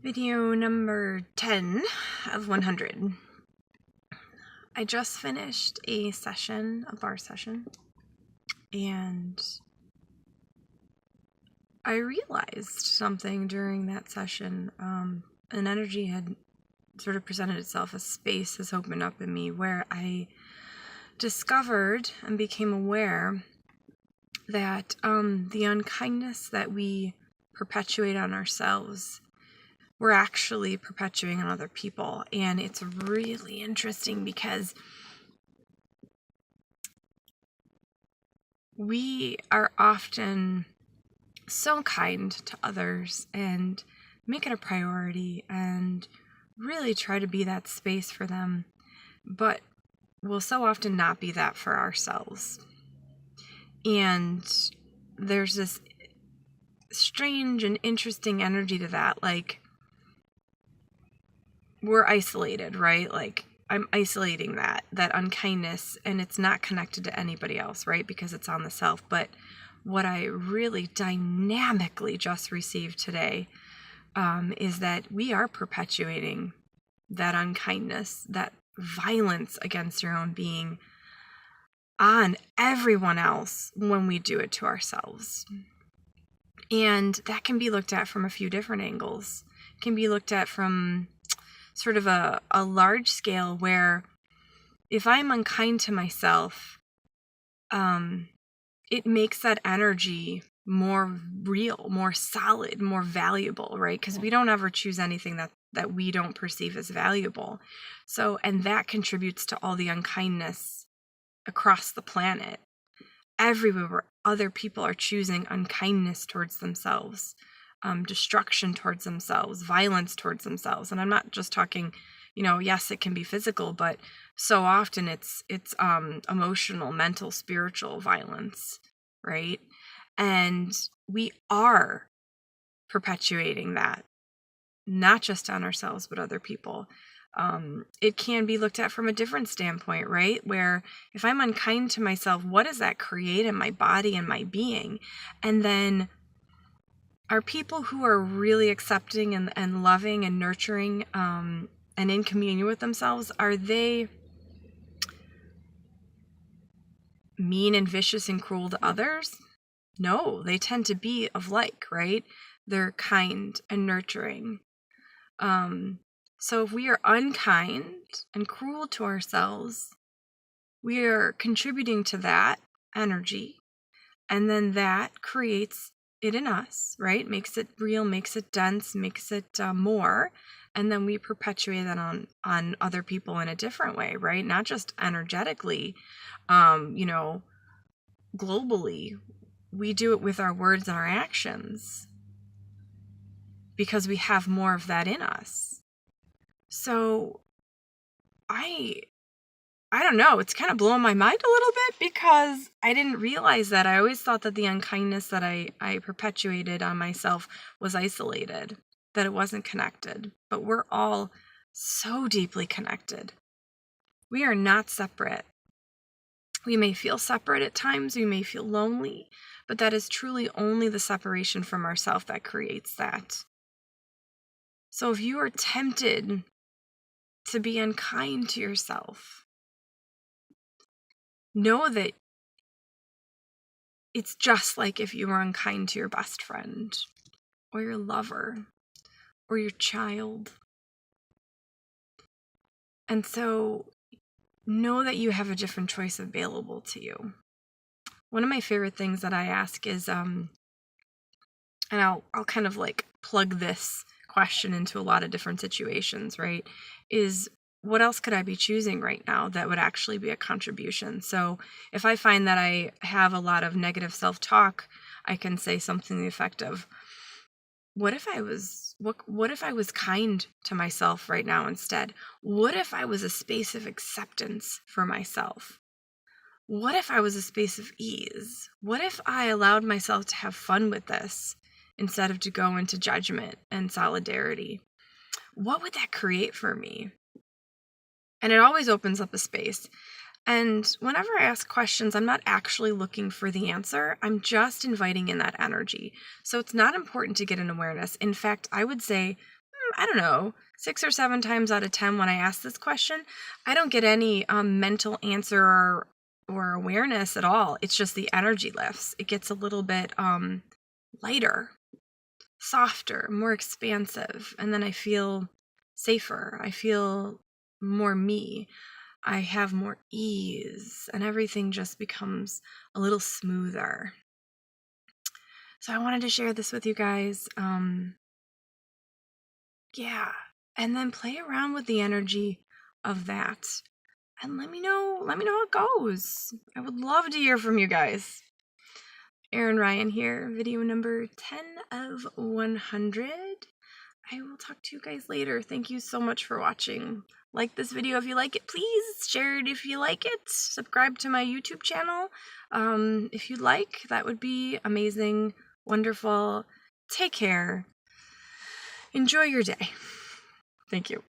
Video number 10 of 100. I just finished a bar session, and I realized something during that session. An energy had sort of presented itself, a space has opened up in me where I discovered and became aware that the unkindness that we perpetuate on ourselves, we're actually perpetuating on other people. And it's really interesting because we are often so kind to others and make it a priority and really try to be that space for them, but we'll so often not be that for ourselves. And there's this strange and interesting energy to that, like we're isolated, right? Like I'm isolating that unkindness, and it's not connected to anybody else, right? Because it's on the self. But what I really dynamically just received today is that we are perpetuating that unkindness, that violence against your own being on everyone else when we do it to ourselves. And that can be looked at from a few different angles. It can be looked at from sort of a large scale where if I'm unkind to myself, it makes that energy more real, more solid, more valuable, right? Because we don't ever choose anything that we don't perceive as valuable. So, and that contributes to all the unkindness across the planet. Everywhere where other people are choosing unkindness towards themselves, destruction towards themselves, violence towards themselves. And I'm not just talking, yes, it can be physical, but so often it's emotional, mental, spiritual violence, right? And we are perpetuating that, not just on ourselves, but other people. It can be looked at from a different standpoint, right? Where if I'm unkind to myself, what does that create in my body and my being? And then are people who are really accepting and loving and nurturing and in communion with themselves, are they mean and vicious and cruel to others? No, they tend to be of like, right? They're kind and nurturing. So if we are unkind and cruel to ourselves, we are contributing to that energy, and then that creates it in us, right? Makes it real, makes it dense, makes it more, and then we perpetuate that on other people in a different way, right? Not just energetically, globally. We do it with our words and our actions because we have more of that in us. So I don't know, it's kind of blowing my mind a little bit because I didn't realize that. I always thought that the unkindness that I perpetuated on myself was isolated, that it wasn't connected. But we're all so deeply connected. We are not separate. We may feel separate at times, we may feel lonely, but that is truly only the separation from ourself that creates that. So if you are tempted to be unkind to yourself, know that it's just like if you were unkind to your best friend or your lover or your child. And so know that you have a different choice available to you. One of my favorite things that I ask is, and I'll kind of like plug this question into a lot of different situations, right? Is what else could I be choosing right now that would actually be a contribution? So if I find that I have a lot of negative self-talk, I can say something to the effect of, what if I was kind to myself right now instead? What if I was a space of acceptance for myself? What if I was a space of ease? What if I allowed myself to have fun with this instead of to go into judgment and solidarity? What would that create for me? And it always opens up a space. And whenever I ask questions, I'm not actually looking for the answer. I'm just inviting in that energy. So it's not important to get an awareness. In fact, I would say, I don't know, 6 or 7 times out of 10 when I ask this question, I don't get any mental answer or awareness at all. It's just the energy lifts. It gets a little bit lighter, softer, more expansive, and then I feel safer. I feel more me. I have more ease, and everything just becomes a little smoother. So I wanted to share this with you guys. Yeah. And then play around with the energy of that. And let me know how it goes. I would love to hear from you guys. Erin Ryan here, video number 10 of 100. I will talk to you guys later. Thank you so much for watching. Like this video if you like it, please. Share it if you like it. Subscribe to my YouTube channel if you'd like. That would be amazing, wonderful. Take care. Enjoy your day. Thank you.